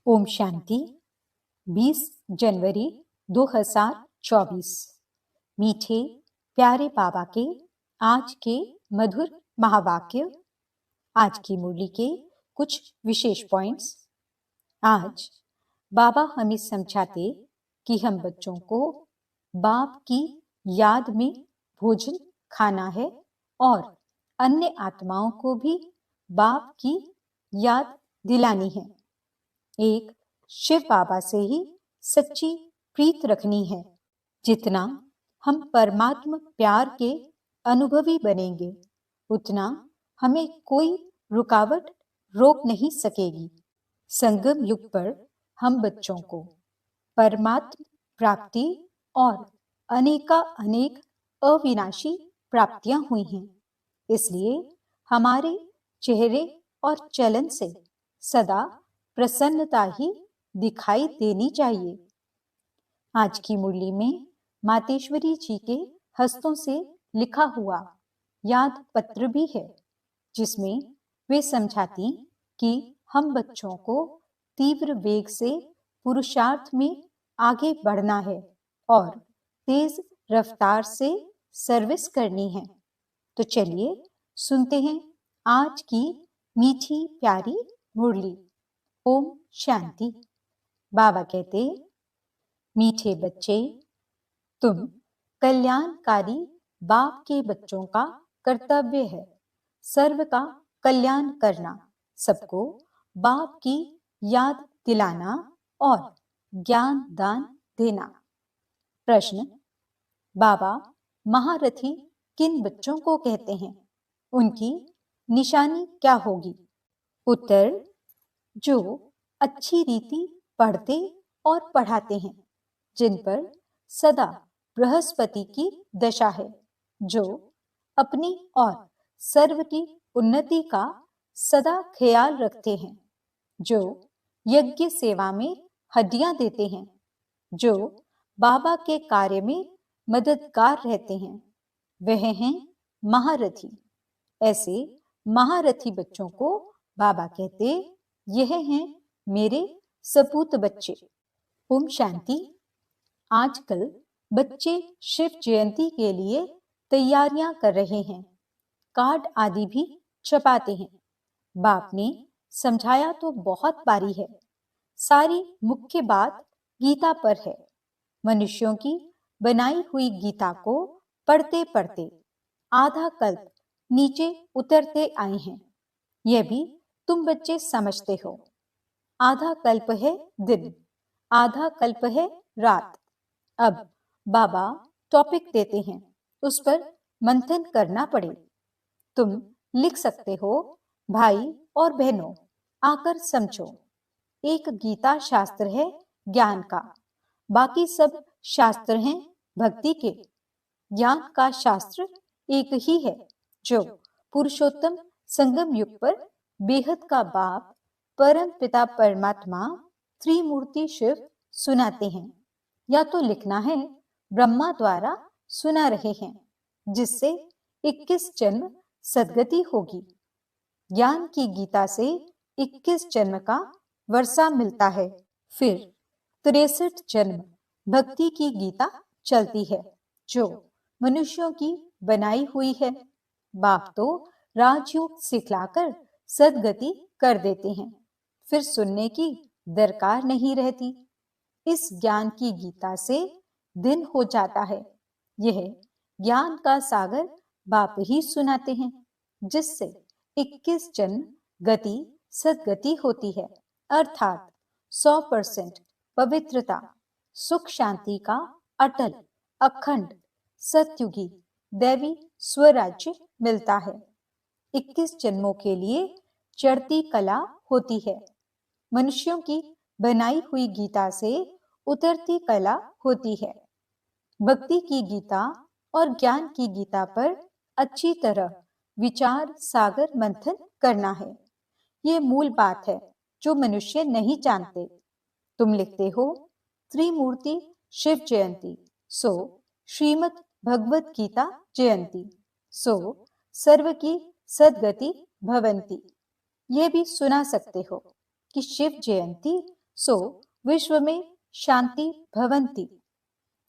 ओम शांति। 20 जनवरी 2024। मीठे प्यारे बाबा के आज के मधुर महावाक्य। आज की मुरली के कुछ विशेष पॉइंट्स। आज बाबा हमें समझाते कि हम बच्चों को बाप की याद में भोजन खाना है और अन्य आत्माओं को भी बाप की याद दिलानी है। एक शिव बाबा से ही सच्ची प्रीत रखनी है। जितना हम परमात्मा प्यार के अनुभवी बनेंगे उतना हमें कोई रुकावट रोक नहीं सकेगी। संगम युग पर हम बच्चों को परमात्मा प्राप्ति और अनेक अविनाशी प्राप्तियां हुई हैं। इसलिए हमारे चेहरे और चलन से सदा प्रसन्नता ही दिखाई देनी चाहिए। आज की मुरली में मातेश्वरी जी के हस्तों से लिखा हुआ याद पत्र भी है, जिसमें वे समझाती कि हम बच्चों को तीव्र वेग से पुरुषार्थ में आगे बढ़ना है और तेज रफ्तार से सर्विस करनी है। तो चलिए सुनते हैं आज की मीठी प्यारी मुरली। ओम शांति। बाबा कहते, मीठे बच्चे, तुम कल्याणकारी बाप के बच्चों का कर्तव्य है सर्व का कल्याण करना, सबको बाप की याद दिलाना और ज्ञान दान देना। प्रश्न, बाबा महारथी किन बच्चों को कहते हैं? उनकी निशानी क्या होगी? उत्तर, जो अच्छी रीति पढ़ते और पढ़ाते हैं, जिन पर सदा बृहस्पति की दशा है, जो अपनी और सर्व की उन्नति का सदा ख्याल रखते हैं, जो यज्ञ सेवा में हड्डियां देते हैं, जो बाबा के कार्य में मददगार रहते हैं, वह हैं महारथी। ऐसे महारथी बच्चों को बाबा कहते, यह हैं मेरे सपूत बच्चे। ओम शांति। आजकल बच्चे शिव जयंती के लिए तैयारियां कर रहे हैं, कार्ड आदि भी छपाते हैं। बाप ने समझाया तो बहुत बारी है, सारी मुख्य बात गीता पर है। मनुष्यों की बनाई हुई गीता को पढ़ते पढ़ते आधा कल्प नीचे उतरते आए हैं। यह भी तुम बच्चे समझते हो। आधा कल्प है दिन, आधा कल्प है रात। अब बाबा टॉपिक देते हैं, उस पर मंथन करना पड़े। तुम लिख सकते हो, भाई और बहनों आकर समझो। एक गीता शास्त्र है ज्ञान का, बाकी सब शास्त्र हैं भक्ति के। ज्ञान का शास्त्र एक ही है, जो पुरुषोत्तम संगम युग पर बेहद का बाप परम पिता परमात्मा त्रिमूर्ति शिव सुनाते हैं, या तो लिखना है ब्रह्मा द्वारा सुना रहे हैं, जिससे 21 जन्म सदगति होगी। ज्ञान की गीता से 21 जन्म का वर्षा मिलता है, फिर 63 जन्म भक्ति की गीता चलती है, जो मनुष्यों की बनाई हुई है। बाप तो राजयोग सिखलाकर सदगति कर देते हैं, फिर सुनने की दरकार नहीं रहती। इस ज्ञान की गीता से दिन हो जाता है। यह ज्ञान का सागर बाप ही सुनाते हैं, जिससे 21 जन्म गति सदगति होती है, अर्थात 100% पवित्रता सुख शांति का अटल अखंड सत्युगी दैवी स्वराज्य मिलता है। 21 जन्मों के लिए चढ़ती कला होती है। मनुष्यों की बनाई हुई गीता से उतरती कला होती है। भक्ति की गीता और ज्ञान की गीता पर अच्छी तरह विचार सागर मंथन करना है। ये मूल बात है जो मनुष्य नहीं जानते। तुम लिखते हो त्रिमूर्ति शिव जयंती, सो श्रीमद् भगवत गीता जयंती, सो सर्व की सदगति भवंती। ये भी सुना सकते हो कि शिव जयंती सो विश्व में शांति भवंती।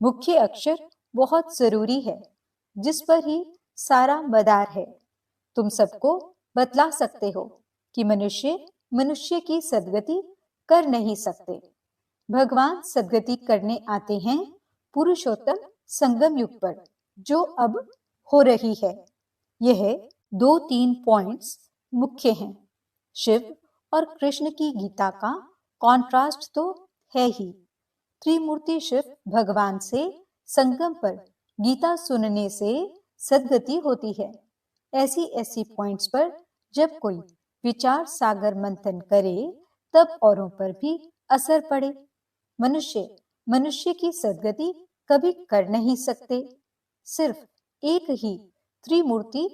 मुख्य अक्षर बहुत जरूरी है, जिस पर ही सारा मदार है। तुम सबको बतला सकते हो कि मनुष्य मनुष्य की सद्गति कर नहीं सकते। भगवान सद्गति करने आते हैं पुरुषोत्तम संगम युग पर, जो अब हो रही है। यह 2-3 पॉइंट्स मुख्य हैं। शिव और कृष्ण की गीता का कॉन्ट्रास्ट तो है ही। त्रिमूर्ति शिव भगवान से संगम पर गीता सुनने से सद्गति होती है। ऐसी ऐसी पॉइंट्स पर जब कोई विचार सागर मंथन करे, तब औरों पर भी असर पड़े। मनुष्य मनुष्य की सद्गति कभी कर नहीं सकते। सिर्फ एक ही त्रिमूर्ति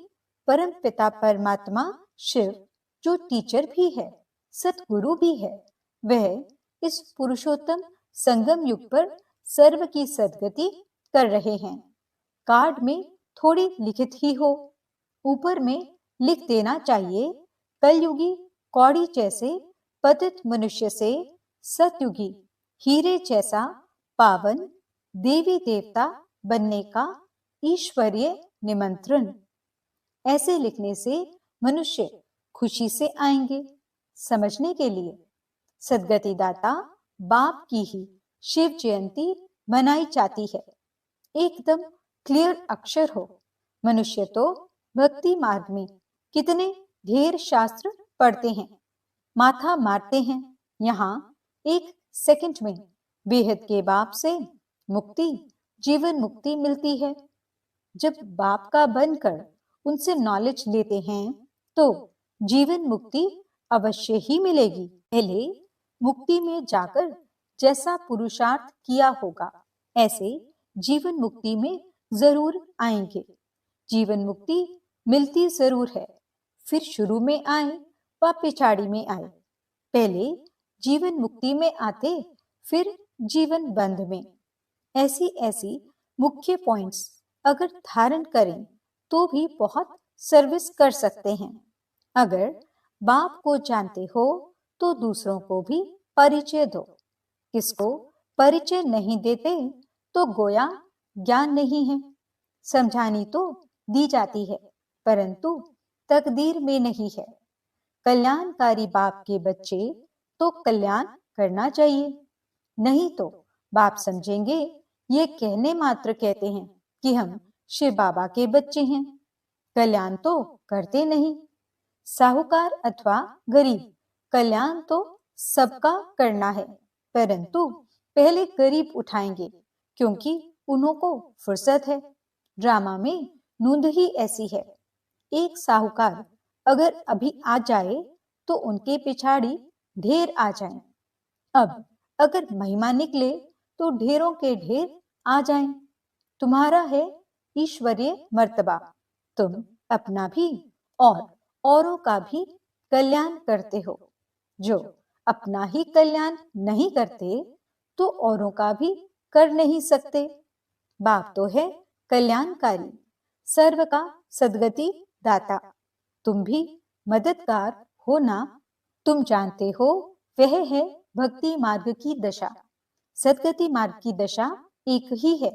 परम पिता परमात्मा शिव, जो टीचर भी है, सतगुरु भी है, वह इस पुरुषोत्तम संगम युग पर सर्व की सद्गति कर रहे हैं। कार्ड में थोड़ी लिखित ही हो, ऊपर में लिख देना चाहिए, कलयुगी कौड़ी जैसे पतित मनुष्य से सतयुगी हीरे जैसा पावन देवी देवता बनने का ईश्वरीय निमंत्रण। ऐसे लिखने से मनुष्य खुशी से आएंगे। समझने के लिए सद्गति दाता बाप की ही शिव जयंती मनाई जाती है। एकदम क्लियर अक्षर हो। मनुष्य तो भक्ति मार्ग में कितने ढेर शास्त्र पढ़ते हैं, माथा मारते हैं। यहाँ 1 सेकंड में बेहद के बाप से मुक्ति, जीवन मुक्ति मिलती है। जब बाप का बनकर उनसे नॉलेज लेते हैं, तो जीवन मुक्ति अवश्य ही मिलेगी। पहले मुक्ति में जाकर जैसा पुरुषार्थ किया होगा, ऐसे जीवन मुक्ति में जरूर आएंगे। जीवन मुक्ति मिलती जरूर है, फिर शुरू में आए व पिछाड़ी में आए। पहले जीवन मुक्ति में आते, फिर जीवन बंध में। ऐसी ऐसी मुख्य पॉइंट्स अगर धारण करें तो भी बहुत सर्विस कर सकते हैं। अगर बाप को जानते हो तो दूसरों को भी परिचय दो। किसको परिचय नहीं देते तो गोया ज्ञान नहीं है। समझानी तो दी जाती है, परंतु तकदीर में नहीं है। कल्याणकारी बाप के बच्चे तो कल्याण करना चाहिए, नहीं तो बाप समझेंगे ये कहने मात्र कहते हैं कि हम शिव बाबा के बच्चे हैं, कल्याण तो करते नहीं। साहूकार अथवा गरीब, कल्याण तो सबका करना है, परंतु पहले गरीब उठाएंगे, क्योंकि उन्हों को फुर्सत है। ड्रामा में नूंद ही ऐसी है। एक साहूकार अगर अभी आ जाए तो उनके पिछाड़ी ढेर आ जाएं। अब अगर महिमा निकले तो ढेरों के ढेर आ जाएं। तुम्हारा है ईश्वरीय मर्तबा। तुम अपना भी और औरों का भी कल्याण करते हो। जो अपना ही कल्याण नहीं करते तो औरों का भी कर नहीं सकते। बाप तो है कल्याणकारी, सर्व का सद्गति दाता। तुम भी मददगार हो ना। तुम जानते हो वह है भक्ति मार्ग की दशा। सद्गति मार्ग की दशा एक ही है।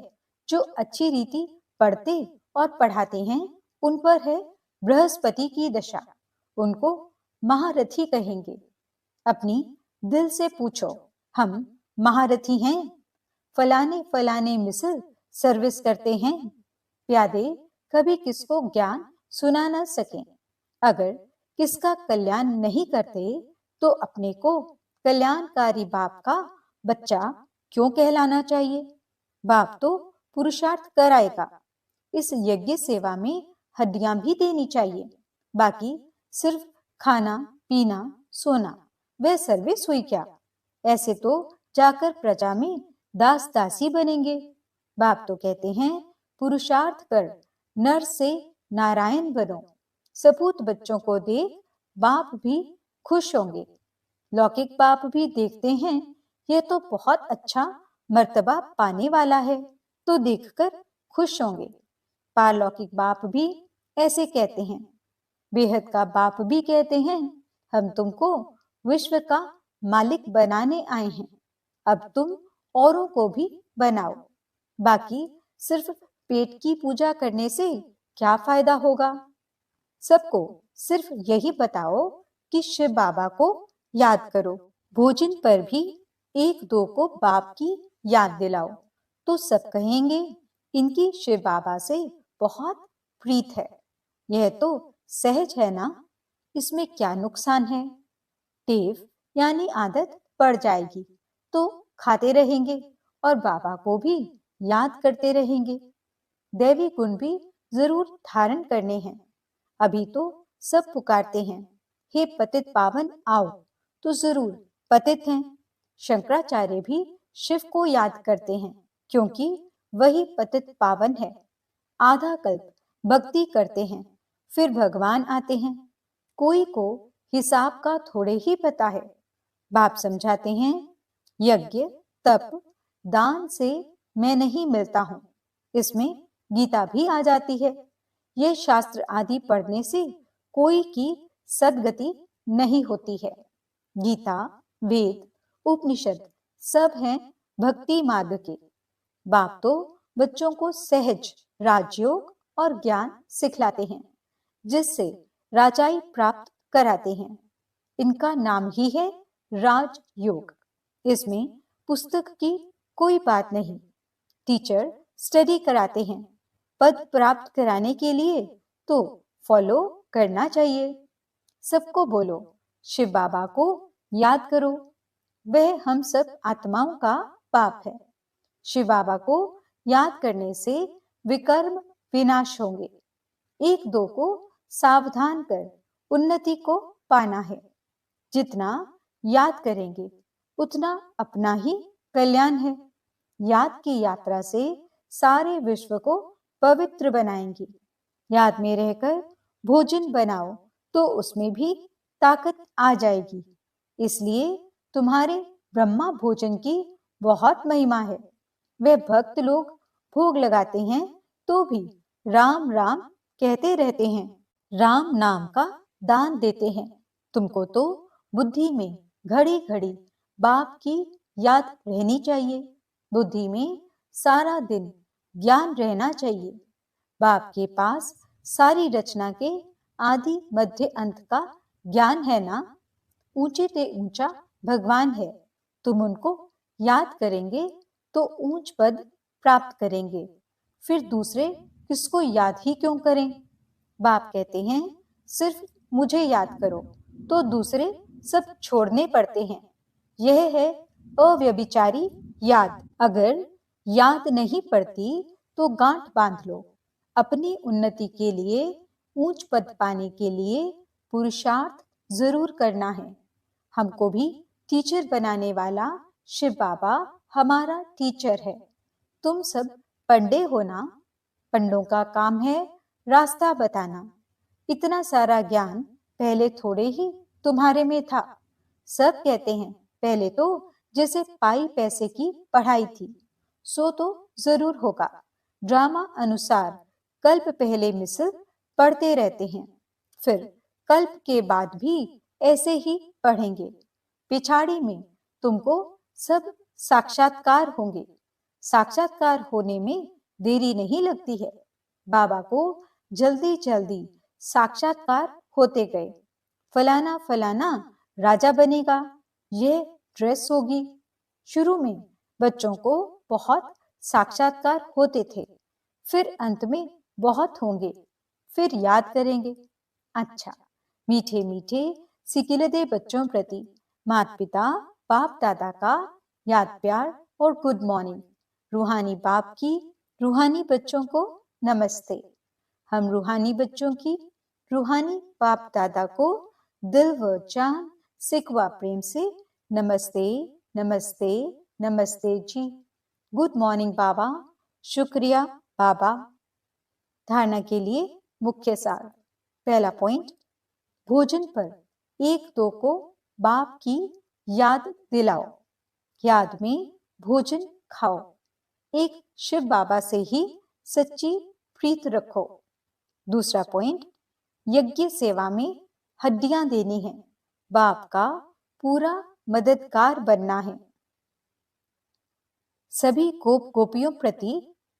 जो अच्छी रीति पढ़ते और पढ़ाते हैं, उन पर है बृहस्पति की दशा। उनको महारथी कहेंगे। अपनी दिल से पूछो, हम महारथी हैं? फलाने फलाने मिसल सर्विस करते हैं। प्यादे कभी किसको ज्ञान सुना न सकें। अगर किसका कल्याण नहीं करते तो अपने को कल्याणकारी बाप का बच्चा क्यों कहलाना चाहिए? बाप तो पुरुषार्थ कराएगा। इस यज्ञ सेवा में हड्डियां भी देनी चाहिए। बाकी सिर्फ खाना पीना सोना वह सर्विस हुई क्या? ऐसे तो जाकर प्रजा में दास दासी बनेंगे। बाप तो कहते हैं पुरुषार्थ कर नर से नारायण बनो। सपूत बच्चों को देख बाप भी खुश होंगे। लौकिक बाप भी देखते हैं यह तो बहुत अच्छा मर्तबा पाने वाला है, तो देखकर खुश होंगे। पारलौकिक बाप भी ऐसे कहते हैं। बेहद का बाप भी कहते हैं हम तुमको विश्व का मालिक बनाने आए हैं। अब तुम औरों को भी बनाओ। बाकी सिर्फ पेट की पूजा करने से क्या फायदा होगा? सबको सिर्फ यही बताओ कि शिव बाबा को याद करो। भोजन पर भी एक दो को बाप की याद दिलाओ तो सब कहेंगे इनकी शिव बाबा से बहुत प्रीत है। यह तो सहज है ना, इसमें क्या नुकसान है? टेव यानी आदत पड़ जाएगी तो खाते रहेंगे और बाबा को भी याद करते रहेंगे। दैवी गुण भी जरूर धारण करने हैं। अभी तो सब पुकारते हैं, हे पतित पावन आओ, तो जरूर पतित हैं। शंकराचार्य भी शिव को याद करते हैं क्योंकि वही पतित पावन है। आधा कल्प भक्ति करते हैं, फिर भगवान आते हैं। कोई को हिसाब का थोड़े ही पता है। बाप समझाते हैं, यज्ञ तप दान से मैं नहीं मिलता हूं। इसमें गीता भी आ जाती है। यह शास्त्र आदि पढ़ने से कोई की सदगति नहीं होती है। गीता, वेद, उपनिषद सब हैं भक्ति मार्ग के। बाप तो बच्चों को सहज राजयोग और ज्ञान सिखलाते हैं, जिससे राजाई प्राप्त कराते हैं। इनका नाम ही है राजयोग। इसमें पुस्तक की कोई बात नहीं। टीचर स्टडी कराते हैं। पद प्राप्त कराने के लिए तो फॉलो करना चाहिए। सबको बोलो, शिव बाबा को याद करो, वह हम सब आत्माओं का बाप है। शिव बाबा को याद करने से विकर्म विनाश होंगे। एक दो को सावधान कर उन्नति को पाना है। जितना याद करेंगे उतना अपना ही कल्याण है। याद की यात्रा से सारे विश्व को पवित्र बनाएंगे। याद में रहकर भोजन बनाओ तो उसमें भी ताकत आ जाएगी। इसलिए तुम्हारे ब्रह्मा भोजन की बहुत महिमा है। वे भक्त लोग भोग लगाते हैं तो भी राम राम कहते रहते हैं, राम नाम का दान देते हैं। तुमको तो बुद्धि में घड़ी घड़ी बाप की याद रहनी चाहिए। बुद्धि में सारा दिन ज्ञान रहना चाहिए। बाप के पास सारी रचना के आदि मध्य अंत का ज्ञान है ना। ऊंचे से ऊंचा भगवान है। तुम उनको याद करेंगे तो ऊंच पद प्राप्त करेंगे। फिर दूसरे किसको याद ही क्यों करें? बाप कहते हैं, सिर्फ मुझे याद करो तो दूसरे सब छोड़ने पड़ते हैं। यह है अव्यभिचारी याद। अगर याद नहीं पड़ती तो गांठ बांध लो। अपनी उन्नति के लिए, ऊंच पद पाने के लिए पुरुषार्थ जरूर करना है। हमको भी टीचर बनाने वाला शिव बाबा हमारा टीचर है। तुम सब पंडे हो ना। पंडों का काम है रास्ता बताना। इतना सारा ज्ञान पहले थोड़े ही तुम्हारे में था। सब कहते हैं पहले तो जैसे पाई पैसे की पढ़ाई थी, सो तो जरूर होगा। ड्रामा अनुसार कल्प पहले मिसल पढ़ते रहते हैं, फिर कल्प के बाद भी ऐसे ही पढ़ेंगे। पिछाड़ी में तुमको सब साक्षात्कार होंगे। साक्षात्कार होने में देरी नहीं लगती है। बाबा को जल्दी जल्दी साक्षात्कार होते गए। फलाना फलाना राजा बनेगा, यह ड्रेस होगी। शुरू में बच्चों को बहुत साक्षात्कार होते थे, फिर अंत में बहुत होंगे, फिर याद करेंगे। अच्छा, मीठे मीठे सिकिलदे बच्चों प्रति माता पिता बाप दादा का याद प्यार और गुड मॉर्निंग। रूहानी बाप की रूहानी बच्चों को नमस्ते। हम रूहानी बच्चों की रूहानी बाप दादा को दिल व जान सिकवा प्रेम से नमस्ते नमस्ते नमस्ते जी। गुड मॉर्निंग बाबा। शुक्रिया बाबा। धारणा के लिए मुख्य सार। पहला पॉइंट, भोजन पर एक दो को बाप की याद दिलाओ। याद में भोजन खाओ। एक शिव बाबा से ही सच्ची प्रीत रखो। दूसरा पॉइंट, यज्ञ सेवा में हड्डियां देनी है। बाप का पूरा मददगार बनना है। सभी गोप गोपियों प्रति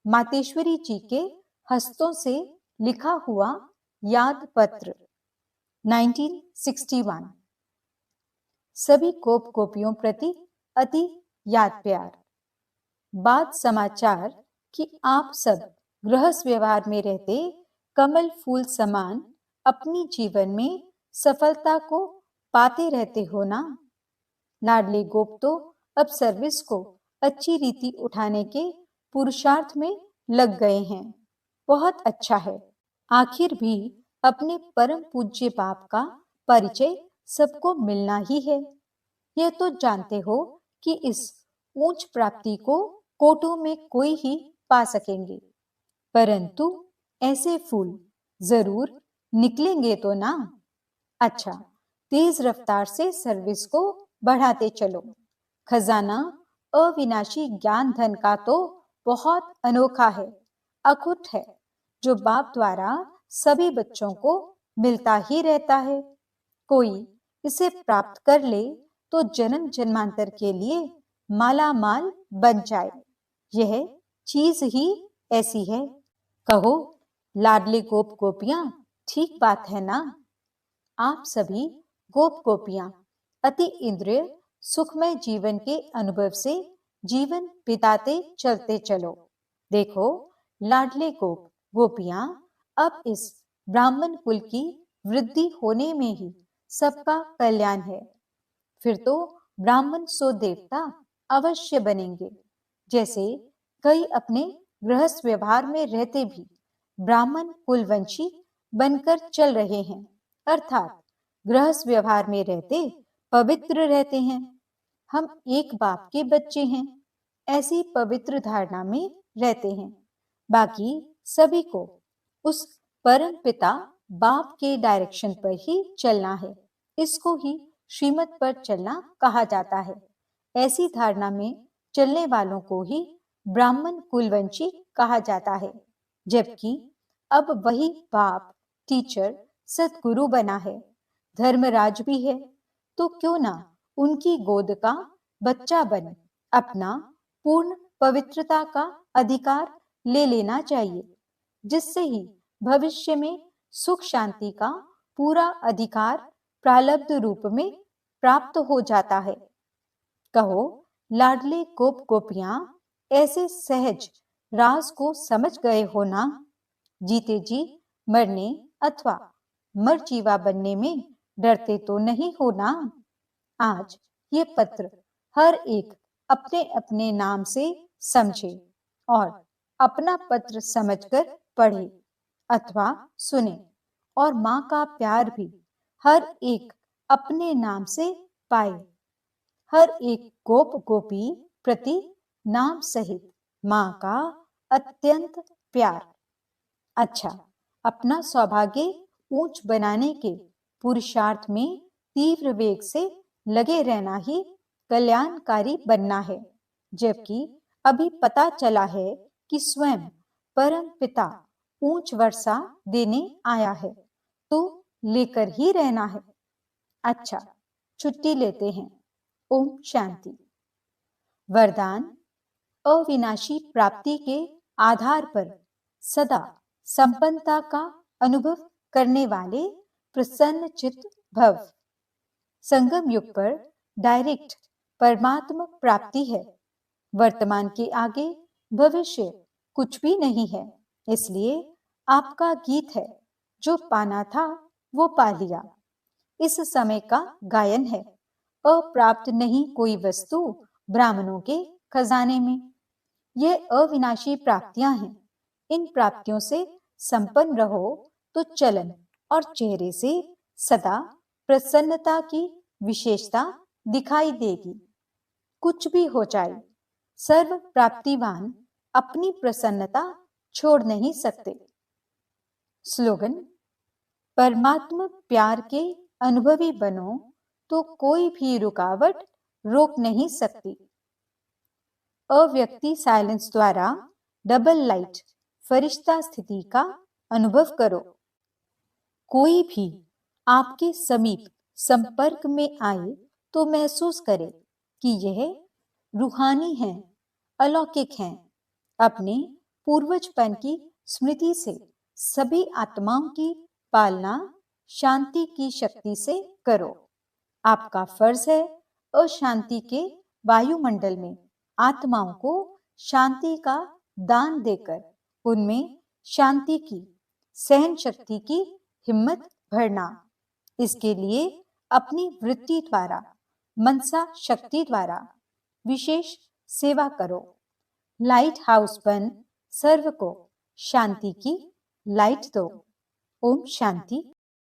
मातेश्वरी जी के हस्तों से लिखा हुआ याद पत्र 1961। सभी गोप गोपियों प्रति अति याद प्यार। बात समाचार कि आप सब गृहस्थ व्यवहार में रहते कमल फूल समान अपनी जीवन में सफलता को पाते रहते हो ना। लाडले गोप तो अब सर्विस को अच्छी रीति उठाने के पुरुषार्थ में लग गए हैं। बहुत अच्छा है। आखिर भी अपने परम पूज्य बाप का परिचय सबको मिलना ही है। यह तो जानते हो कि इस ऊंच प्राप्ति को कोटों में कोई ही पा सकेंगे, परंतु ऐसे फूल जरूर निकलेंगे तो ना। अच्छा, तेज रफ्तार से सर्विस को बढ़ाते चलो। खजाना अविनाशी ज्ञान धन का तो बहुत अनोखा है, अखुट है, जो बाप द्वारा सभी बच्चों को मिलता ही रहता है। कोई इसे प्राप्त कर ले तो जन्म जन्मांतर के लिए माला माल बन जाए। यह चीज ही ऐसी है। कहो लाडले गोप गोपियां, ठीक बात है ना। आप सभी गोप गोपियां अति इंद्रिय सुखमय जीवन के अनुभव से जीवन बिताते चलते चलो। देखो लाडले गोप गोपियां अब इस ब्राह्मण कुल की वृद्धि होने में ही सबका कल्याण है। फिर तो ब्राह्मण सो देवता अवश्य बनेंगे। जैसे कई अपने गृहस्थ व्यवहार में रहते भी ब्राह्मण कुलवंशी बनकर चल रहे हैं, अर्थात गृहस्थ व्यवहार में रहते पवित्र रहते हैं। हम एक बाप के बच्चे हैं, ऐसी पवित्र धारणा में रहते हैं। बाकी सभी को उस परम पिता बाप के डायरेक्शन पर ही चलना है। इसको ही श्रीमत पर चलना कहा जाता है। ऐसी धारणा में चलने वालों को ही ब्राह्मण कुलवंशी कहा जाता है। जबकि अब वही बाप टीचर सतगुरु बना है, धर्मराज भी है, तो क्यों ना उनकी गोद का बच्चा बन अपना पूर्ण पवित्रता का अधिकार ले लेना चाहिए, जिससे ही भविष्य में सुख शांति का पूरा अधिकार प्रारब्ध रूप में प्राप्त हो जाता है। कहो लाडले गोप गोपियां, ऐसे सहज राज को समझ गए हो ना। जीते जी मरने अथवा मरजीवा बनने में डरते तो नहीं हो ना। आज ये पत्र हर एक अपने अपने नाम से समझे और अपना पत्र समझकर पढ़े अथवा सुने, और माँ का प्यार भी हर एक अपने नाम से पाए। हर एक गोप गोपी प्रति नाम सहित माँ का अत्यंत प्यार। अच्छा, अपना सौभाग्य ऊंच बनाने के पुरुषार्थ में तीव्र वेग से लगे रहना ही कल्याणकारी बनना है। जबकि अभी पता चला है कि स्वयं परम पिता ऊंच वर्षा देने आया है, तो लेकर ही रहना है। अच्छा, छुट्टी लेते हैं। ओम शांति। वरदान। अविनाशी प्राप्ति के आधार पर सदा संपन्नता का अनुभव करने वाले प्रसन्न चित्त भव। संगम युग पर डायरेक्ट परमात्मा प्राप्ति है। वर्तमान के आगे भविष्य कुछ भी नहीं है। इसलिए आपका गीत है, जो पाना था वो पा लिया। इस समय का गायन है। अप्राप्त नहीं कोई वस्तु ब्राह्मणों के खजाने में। यह अविनाशी प्राप्तियां हैं। इन प्राप्तियों से संपन्न रहो तो चलन और चेहरे से सदा प्रसन्नता की विशेषता दिखाई देगी। कुछ भी हो जाए, सर्व प्राप्तिवान अपनी प्रसन्नता छोड़ नहीं सकते। स्लोगन। परमात्मा प्यार के अनुभवी बनो तो कोई भी रुकावट रोक नहीं सकती। अव्यक्ति साइलेंस द्वारा डबल लाइट फरिश्ता स्थिति का अनुभव करो। कोई भी आपके समीप संपर्क में आए तो महसूस करें कि यह रूहानी हैं, अलौकिक हैं। अपने पूर्वजपन की स्मृति से सभी आत्माओं की पालना शांति की शक्ति से करो। आपका फर्ज है अशांति के वायुमंडल में आत्माओं को शांति का दान देकर उनमें शांति की सहन शक्ति की हिम्मत भरना। इसके लिए अपनी वृत्ति द्वारा, मनसा शक्ति द्वारा विशेष सेवा करो। लाइट हाउस बन सर्व को शांति की लाइट दो। ओम शांति।